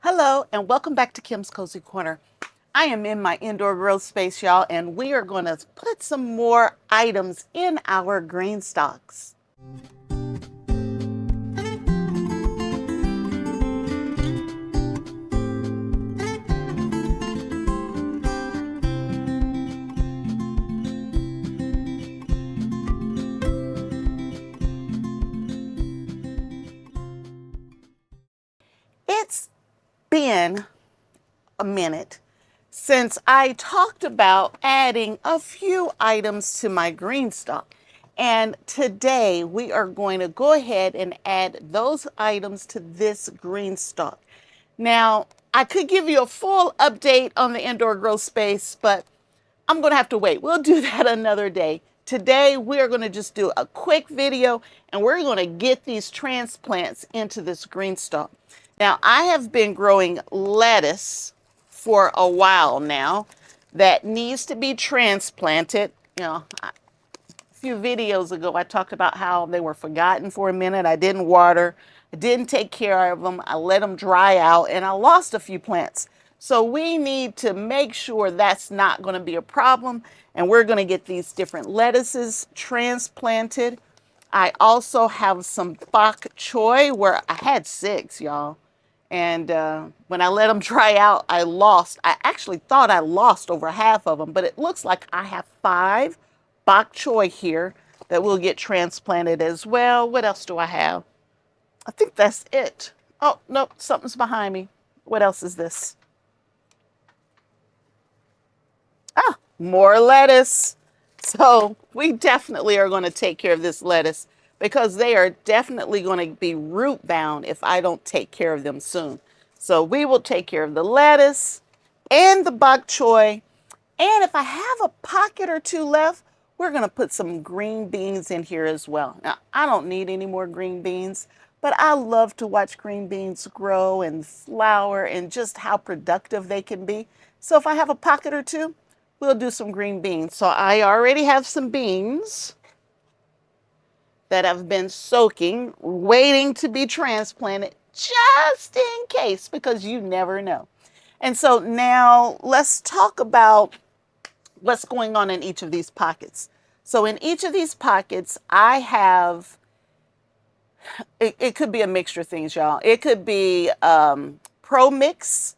Hello and welcome back to Kim's Cozy Corner. I am in my indoor grow space, y'all, and we are going to put some more items in our green stalks. It's been a minute since I talked about adding a few items to my green stalk. And today we are going to go ahead and add those items to this green stalk. Now, I could give you a full update on the indoor grow space, but I'm going to have to wait. We'll do that another day. Today, we are going to just do a quick video and we're going to get these transplants into this green stalk. Now, I have been growing lettuce for a while now that needs to be transplanted. A few videos ago, I talked about how they were forgotten for a minute. I didn't water, I didn't take care of them. I let them dry out and I lost a few plants. So we need to make sure that's not going to be a problem. And we're going to get these different lettuces transplanted. I also have some bok choy where I had 6, y'all. And when I let them dry out, I actually thought I lost over half of them, but it looks like I have 5 bok choy here that will get transplanted as well. What else do I have? I think that's it. Oh, nope, something's behind me. What else is this? Ah, more lettuce. So we definitely are going to take care of this lettuce because they are definitely going to be root bound if I don't take care of them soon. So we will take care of the lettuce and the bok choy. And if I have a pocket or 2 left, we're going to put some green beans in here as well. Now, I don't need any more green beans, but I love to watch green beans grow and flower and just how productive they can be. So if I have a pocket or 2, we'll do some green beans. So I already have some beans that have been soaking, waiting to be transplanted just in case, because you never know. And so now let's talk about what's going on in each of these pockets. So in each of these pockets, I have, it could be a mixture of things, y'all. It could be Pro Mix,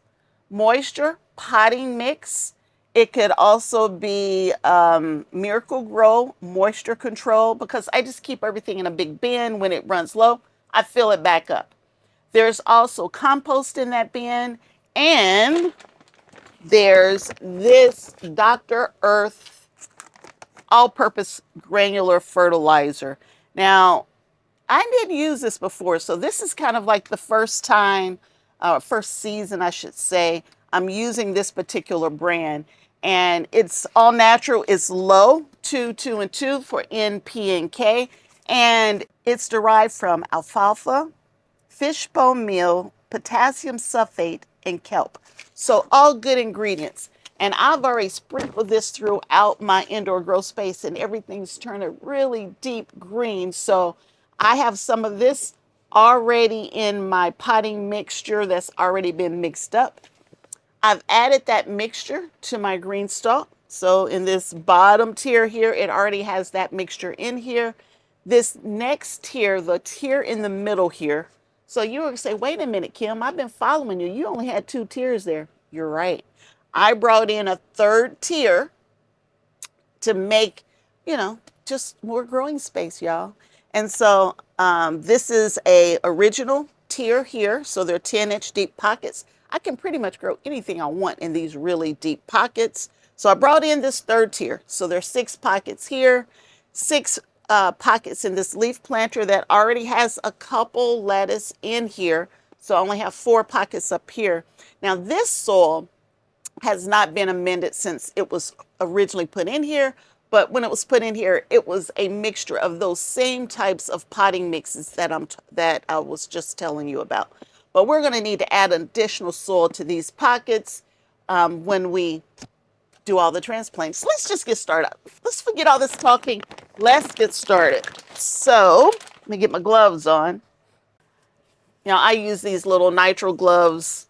moisture, potting mix. It could also be Miracle Grow, moisture control, because I just keep everything in a big bin. When it runs low, I fill it back up. There's also compost in that bin, and there's this Dr. Earth all-purpose granular fertilizer. Now, I didn't use this before, so this is kind of like the first time, first season, I should say, I'm using this particular brand. And it's all natural. It's low, 2, 2, and 2 for N, P, and K. And it's derived from alfalfa, fishbone meal, potassium sulfate, and kelp. So all good ingredients. And I've already sprinkled this throughout my indoor grow space and everything's turned a really deep green. So I have some of this already in my potting mixture that's already been mixed up. I've added that mixture to my green stalk. So in this bottom tier here, it already has that mixture in here. This next tier, the tier in the middle here. So you would say, wait a minute, Kim, I've been following you. You only had 2 tiers there. You're right. I brought in a 3rd tier to make, just more growing space, y'all. And so this is a original tier here. So they're 10-inch deep pockets. I can pretty much grow anything I want in these really deep pockets. So I brought in this 3rd tier. So there's 6 pockets here, 6 pockets in this leaf planter that already has a couple lettuce in here. So I only have 4 pockets up here. Now this soil has not been amended since it was originally put in here. But when it was put in here, it was a mixture of those same types of potting mixes that I was just telling you about. But we're going to need to add additional soil to these pockets when we do all the transplants. Let's just get started. Let's forget all this talking. Let's get started. So let me get my gloves on. I use these little nitrile gloves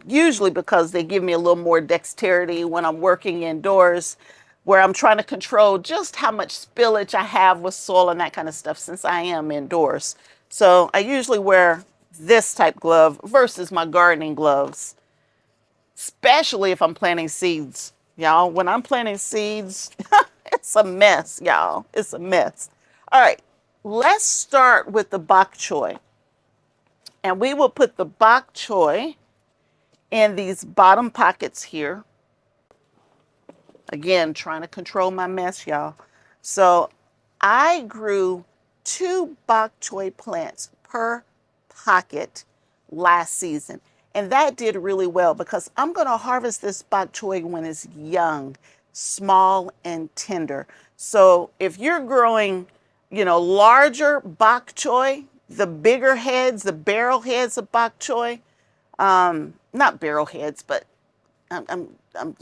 Usually because they give me a little more dexterity when I'm working indoors, where I'm trying to control just how much spillage I have with soil and that kind of stuff since I am indoors. So I usually wear this type glove versus my gardening gloves, especially if I'm planting seeds. Y'all, when I'm planting seeds, it's a mess, y'all. It's a mess. All right, let's start with the bok choy. And we will put the bok choy in these bottom pockets here. Again, trying to control my mess, y'all. So I grew 2 bok choy plants per pocket last season. And that did really well because I'm going to harvest this bok choy when it's young, small, and tender. So if you're growing, larger bok choy, the bigger heads, the barrel heads of bok choy, not barrel heads, but I'm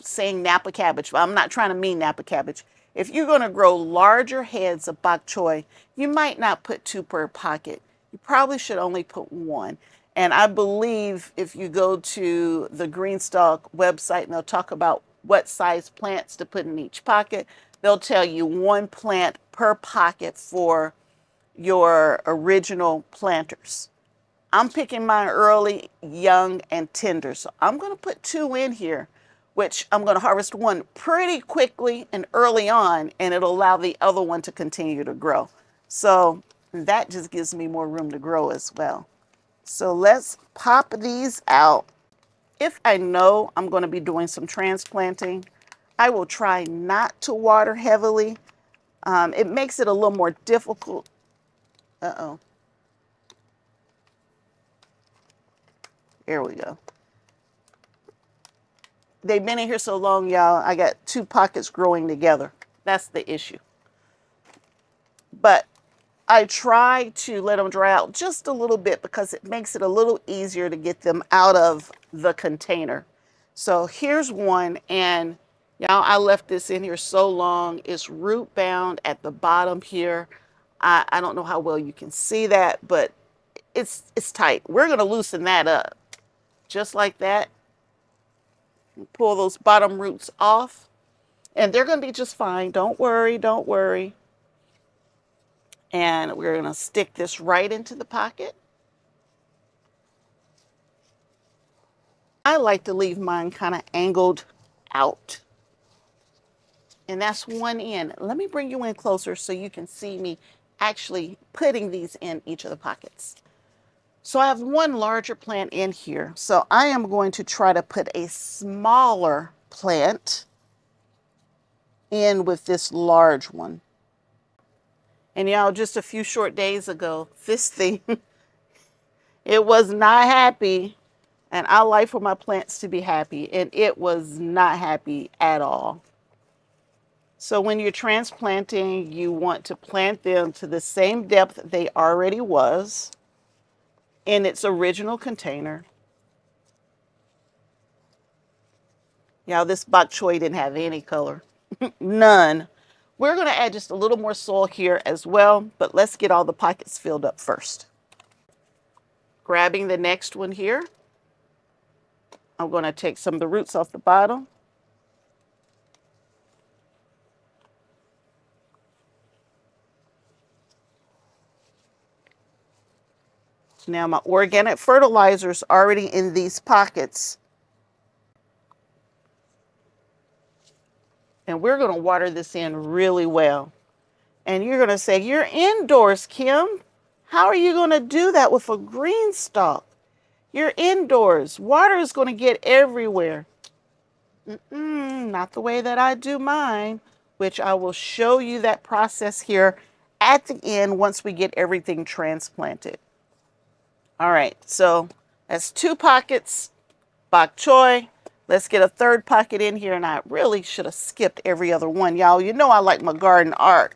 saying Napa cabbage, but I'm not trying to mean Napa cabbage. If you're going to grow larger heads of bok choy, you might not put 2 per pocket. You probably should only put 1. And I believe if you go to the Greenstalk website and they'll talk about what size plants to put in each pocket, they'll tell you 1 plant per pocket for your original planters. I'm picking mine early, young, and tender. So I'm going to put 2 in here, which I'm going to harvest 1 pretty quickly and early on, and it'll allow the other one to continue to grow. So that just gives me more room to grow as well. So let's pop these out. If I know I'm going to be doing some transplanting, I will try not to water heavily. It makes it a little more difficult. Uh-oh. There we go. They've been in here so long, y'all. I got 2 pockets growing together. That's the issue. But I try to let them dry out just a little bit because it makes it a little easier to get them out of the container. So here's one, and y'all, I left this in here so long. It's root bound at the bottom here. I don't know how well you can see that, but it's tight. We're going to loosen that up just like that. Pull those bottom roots off. And they're going to be just fine. Don't worry, don't worry. And we're going to stick this right into the pocket. I like to leave mine kind of angled out. And that's 1 in. Let me bring you in closer so you can see me actually putting these in each of the pockets. So I have 1 larger plant in here. So I am going to try to put a smaller plant in with this large one. And y'all, just a few short days ago, this thing, it was not happy. And I like for my plants to be happy. And it was not happy at all. So when you're transplanting, you want to plant them to the same depth they already was in its original container. Now, this bok choy didn't have any color. None. We're going to add just a little more soil here as well, but let's get all the pockets filled up first. Grabbing the next one here, I'm going to take some of the roots off the bottom. Now my organic fertilizer is already in these pockets. And we're going to water this in really well. And you're going to say, you're indoors, Kim. How are you going to do that with a Greenstalk? You're indoors. Water is going to get everywhere. Not the way that I do mine, which I will show you that process here at the end once we get everything transplanted. All right, so that's 2 pockets, bok choy. Let's get a 3rd pocket in here, and I really should have skipped every other one. Y'all, you know I like my garden art,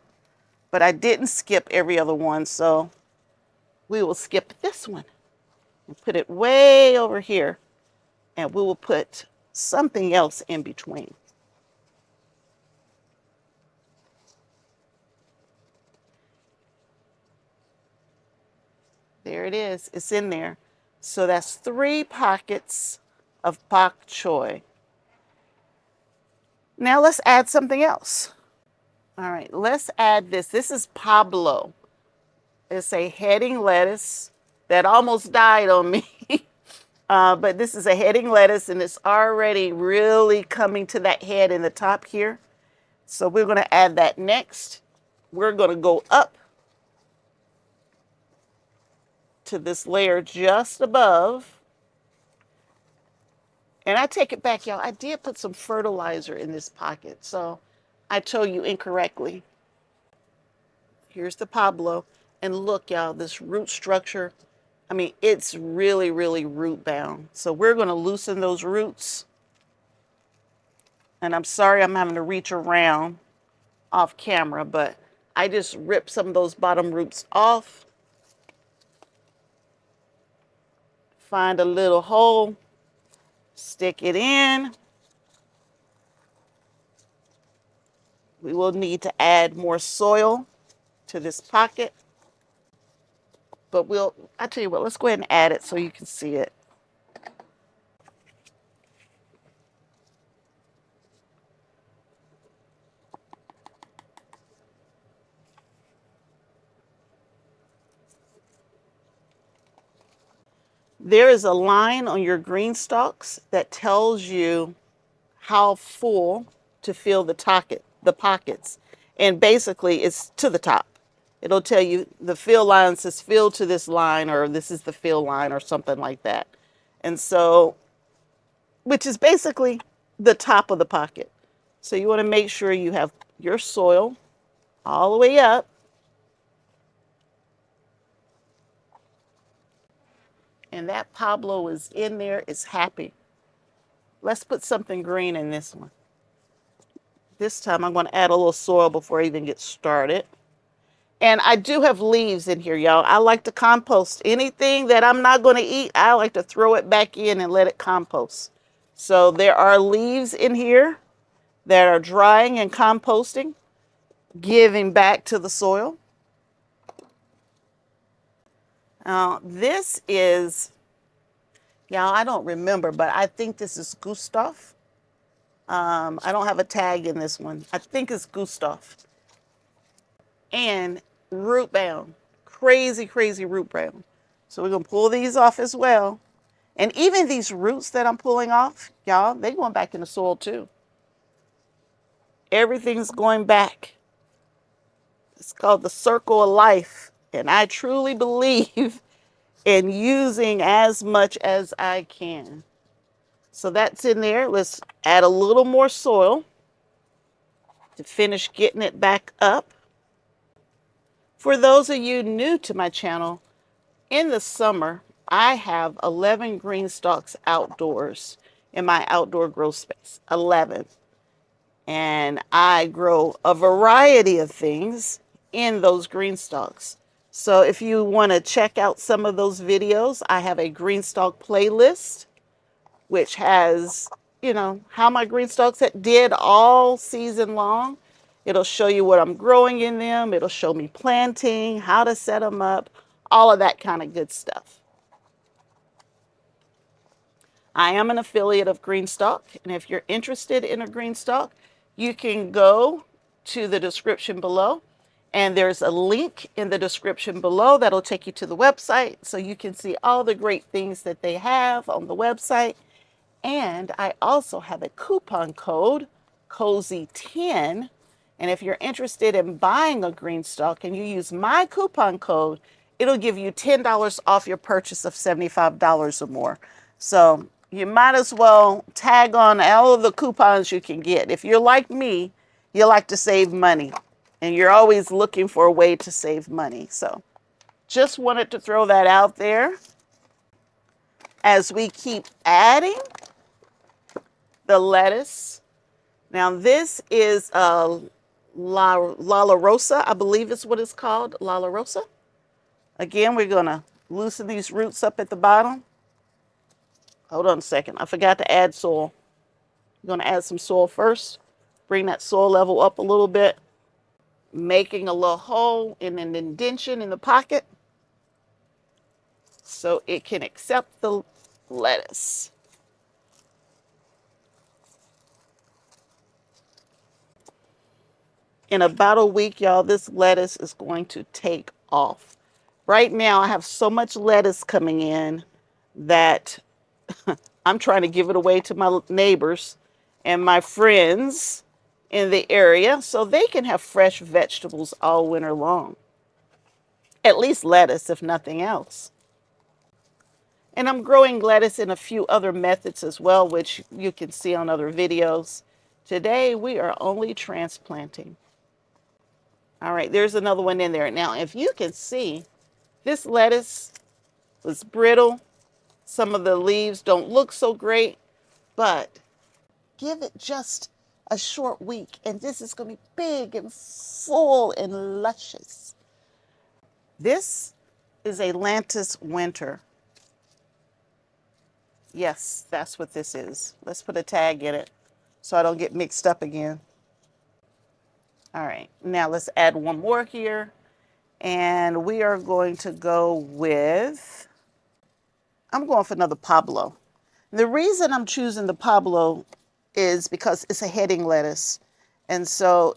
but I didn't skip every other one, so we will skip this one and put it way over here, and we will put something else in between. There it is. It's in there. So that's 3 pockets of bok choy. Now let's add something else. All right, let's add this. This is Pablo. It's a heading lettuce that almost died on me. But this is a heading lettuce, and it's already really coming to that head in the top here. So we're going to add that next. We're going to go up to this layer just above. And I take it back, y'all. I did put some fertilizer in this pocket, so I told you incorrectly. Here's the Pablo. And look, y'all, this root structure, I mean, it's really, really root bound. So we're going to loosen those roots. And I'm sorry I'm having to reach around off camera, but I just ripped some of those bottom roots off. Find a little hole, stick it in. We will need to add more soil to this pocket. But I tell you what, let's go ahead and add it so you can see it. There is a line on your green stalks that tells you how full to fill the pockets. And basically it's to the top. It'll tell you the fill line says fill to this line, or this is the fill line, or something like that. And so, which is basically the top of the pocket. So you want to make sure you have your soil all the way up. And that Pablo is in there, is happy. Let's put something green in this one. This time I'm going to add a little soil before I even get started. And I do have leaves in here, y'all. I like to compost. Anything that I'm not going to eat, I like to throw it back in and let it compost. So there are leaves in here that are drying and composting, giving back to the soil. This is, y'all, I don't remember, but I think this is Gustav. I don't have a tag in this one. I think it's Gustav. And root bound. Crazy, crazy root bound. So we're going to pull these off as well. And even these roots that I'm pulling off, y'all, they're going back in the soil too. Everything's going back. It's called the circle of life. And I truly believe in using as much as I can. So that's in there. Let's add a little more soil to finish getting it back up. For those of you new to my channel, in the summer, I have 11 green stalks outdoors in my outdoor grow space. 11. And I grow a variety of things in those green stalks. So if you want to check out some of those videos, I have a green stalk playlist, which has, how my green stalks did all season long. It'll show you what I'm growing in them. It'll show me planting, how to set them up, all of that kind of good stuff. I am an affiliate of Greenstalk, and if you're interested in a Greenstalk, you can go to the description below, and there's a link in the description below that'll take you to the website so you can see all the great things that they have on the website. And I also have a coupon code, Kozy10. And if you're interested in buying a Greenstalk and you use my coupon code, it'll give you $10 off your purchase of $75 or more. So you might as well tag on all of the coupons you can get. If you're like me, you like to save money. And you're always looking for a way to save money. So just wanted to throw that out there. As we keep adding the lettuce. Now this is La Rosa, I believe is what it's called, La Rosa. Again, we're going to loosen these roots up at the bottom. Hold on a second, I forgot to add soil. I'm going to add some soil first. Bring that soil level up a little bit. Making a little hole in an indentation in the pocket so it can accept the lettuce. In about a week, y'all, this lettuce is going to take off. Right now, I have so much lettuce coming in that I'm trying to give it away to my neighbors and my friends in the area so they can have fresh vegetables all winter long. At least lettuce, if nothing else. And I'm growing lettuce in a few other methods as well, which you can see on other videos. Today, we are only transplanting. All right, there's another one in there. Now, if you can see, this lettuce was brittle. Some of the leaves don't look so great, but give it just a short week, and this is going to be big and full and luscious. This is a Atlantis winter. Yes, that's what this is. Let's put a tag in it so I don't get mixed up again. All right, now let's add one more here. And we are going to go with, I'm going for another Pablo. The reason I'm choosing the Pablo is because it's a heading lettuce. And so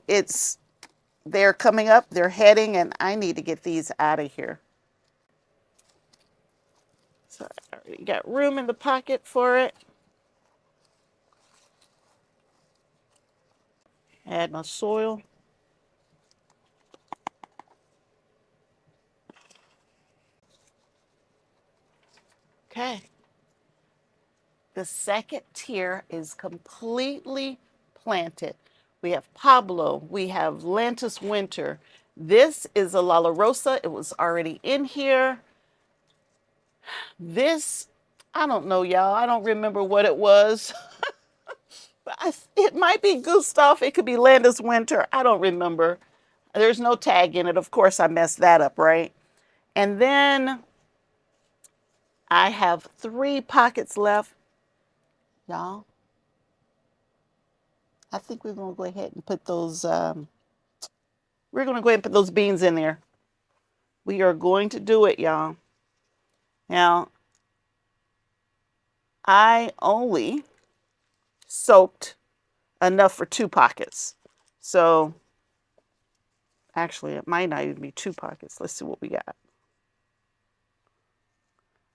they're coming up, they're heading, and I need to get these out of here. So I already got room in the pocket for it. Add my soil. Okay. The second tier is completely planted. We have Pablo, we have Lantus Winter. This is a La Rosa. It was already in here. This, I don't know, y'all. I don't remember what it was. It might be Gustav. It could be Landis Winter. I don't remember. There's no tag in it. Of course, I messed that up, right? And then I have 3 pockets left. Y'all, I think we're going to go ahead and put those, we're going to go ahead and put those beans in there. We are going to do it, y'all. Now, I only soaked enough for 2 pockets. So, actually, it might not even be 2 pockets. Let's see what we got.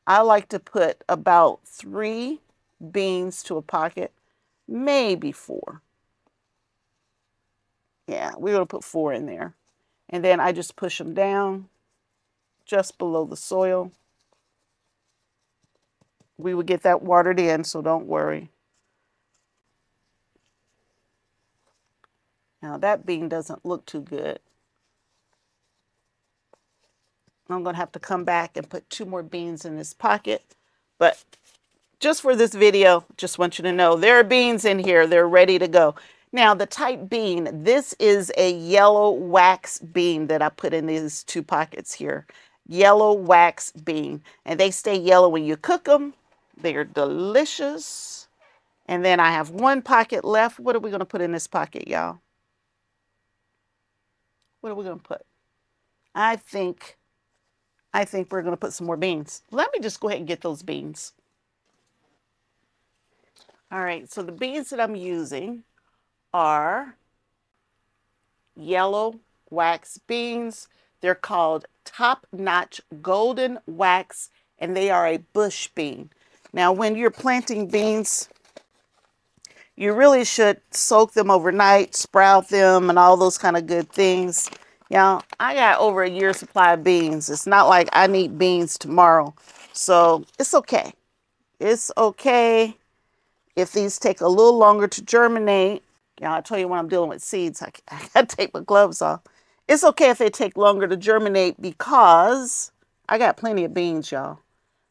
I like to put about 3 beans to a pocket, maybe 4. Yeah, we're going to put 4 in there. And then I just push them down just below the soil. We would get that watered in, so don't worry. Now that bean doesn't look too good. I'm going to have to come back and put 2 more beans in this pocket. But just for this video, just want you to know there are beans in here. They're ready to go. Now, the type bean, this is a yellow wax bean that I put in these 2 pockets here. Yellow wax bean. And they stay yellow when you cook them. They're delicious. And then I have 1 pocket left. What are we going to put in this pocket, y'all? What are we going to put? I think we're going to put some more beans. Let me just go ahead and get those beans. All right, so the beans that I'm using are yellow wax beans. They're called Top Notch Golden Wax, and they are a bush bean. Now, when you're planting beans, you really should soak them overnight, sprout them, and all those kind of good things. Y'all, I got over a year's supply of beans. It's not like I need beans tomorrow. So it's okay. It's okay if these take a little longer to germinate. Y'all, I tell you when I'm dealing with seeds, I gotta take my gloves off. It's okay if they take longer to germinate because I got plenty of beans, y'all.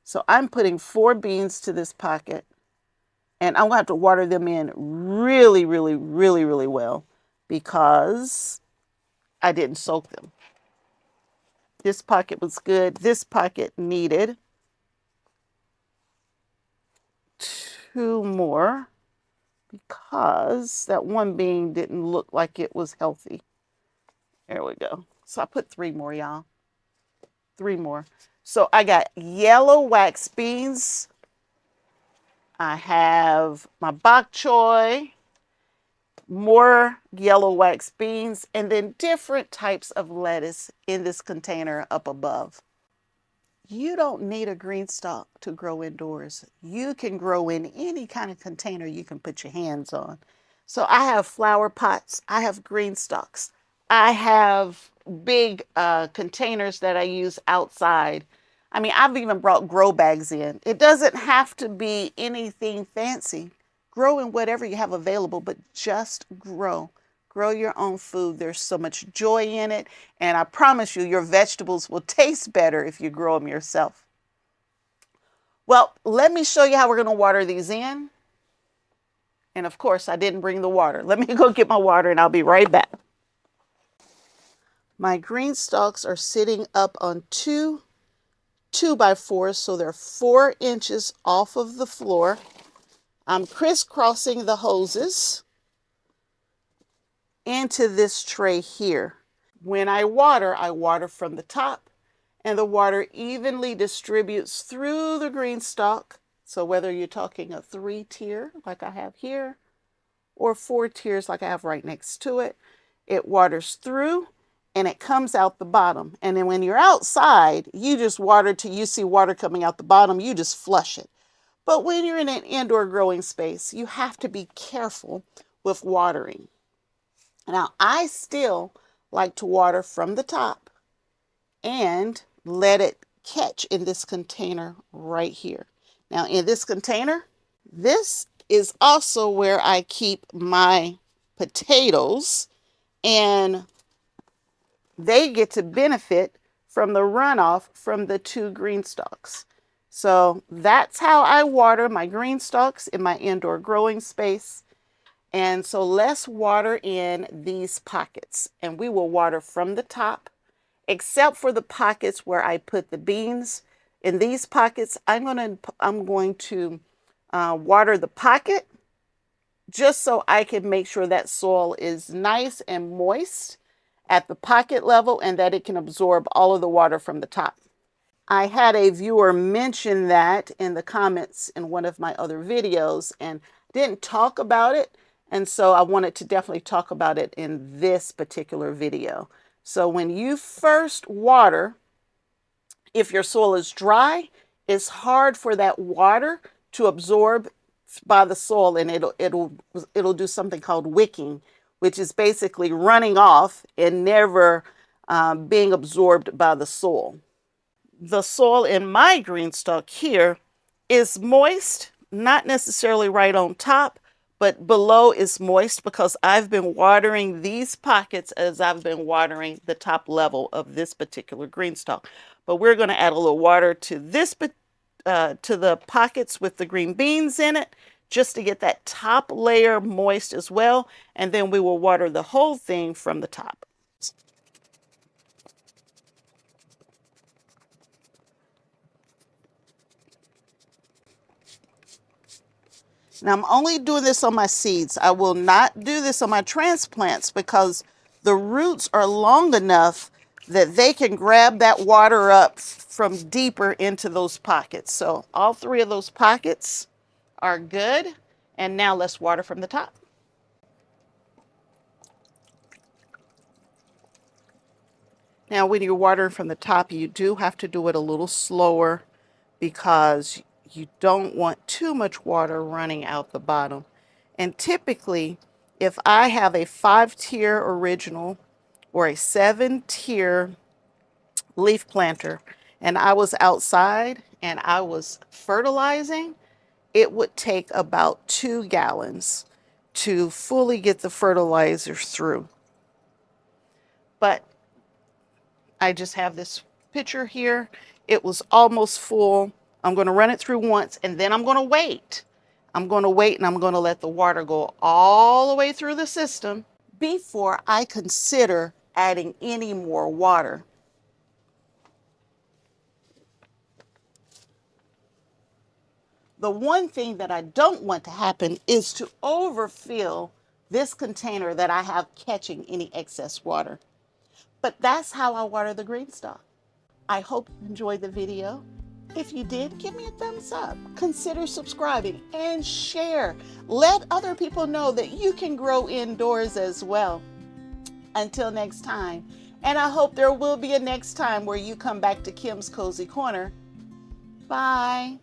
So I'm putting 4 beans to this pocket. And I'm going to have to water them in really, really, really, really well because I didn't soak them. This pocket was good. This pocket needed 2 more because that one bean didn't look like it was healthy. There we go. So I put 3 more, y'all. 3 more. So I got yellow wax beans. I have my bok choy. more yellow wax beans, and then different types of lettuce in this container up above. You don't need a green stalk to grow indoors. You can grow in any kind of container you can put your hands on. So I have flower pots, I have green stalks, I have big containers that I use outside. I mean, I've even brought grow bags in. It doesn't have to be anything fancy. Grow in whatever you have available, but just grow. Grow your own food. There's so much joy in it. And I promise you, your vegetables will taste better if you grow them yourself. Well, let me show you how we're going to water these in. And of course, I didn't bring the water. Let me go get my water and I'll be right back. My green stalks are sitting up on two 2x4s, so they're 4 inches off of the floor. I'm crisscrossing the hoses into this tray here. When I water from the top, and the water evenly distributes through the green stalk. So whether you're talking a 3-tier like I have here, or 4 tiers like I have right next to it, it waters through and it comes out the bottom. And then when you're outside, you just water till you see water coming out the bottom, you just flush it. But when you're in an indoor growing space, you have to be careful with watering. Now, I still like to water from the top and let it catch in this container right here. Now, in this container, this is also where I keep my potatoes, and they get to benefit from the runoff from the 2 green stalks. So that's how I water my green stalks in my indoor growing space. And so let's water in these pockets, and we will water from the top, except for the pockets where I put the beans. In these pockets, I'm going to water the pocket just so I can make sure that soil is nice and moist at the pocket level and that it can absorb all of the water from the top. I had a viewer mention that in the comments in one of my other videos and didn't talk about it. And so I wanted to definitely talk about it in this particular video. So when you first water, if your soil is dry, it's hard for that water to absorb by the soil, and it'll do something called wicking, which is basically running off and never being absorbed by the soil. The soil in my green stalk here is moist, not necessarily right on top, but below is moist because I've been watering these pockets as I've been watering the top level of this particular green stalk. But we're going to add a little water to this, to the pockets with the green beans in it, just to get that top layer moist as well. And then we will water the whole thing from the top. Now I'm only doing this on my seeds. I will not do this on my transplants because the roots are long enough that they can grab that water up from deeper into those pockets. So all 3 of those pockets are good. And now let's water from the top. Now when you're watering from the top, you do have to do it a little slower because you don't want too much water running out the bottom. And typically, if I have a 5-tier original or a 7-tier leaf planter and I was outside and I was fertilizing, it would take about 2 gallons to fully get the fertilizer through. But I just have this pitcher here. It was almost full. I'm going to run it through once and then I'm going to wait. I'm going to wait and I'm going to let the water go all the way through the system before I consider adding any more water. The one thing that I don't want to happen is to overfill this container that I have catching any excess water. But that's how I water the green stalk. I hope you enjoyed the video. If you did, give me a thumbs up. Consider subscribing and share. Let other people know that you can grow indoors as well. Until next time. And I hope there will be a next time where you come back to Kim's Cozy Corner. Bye.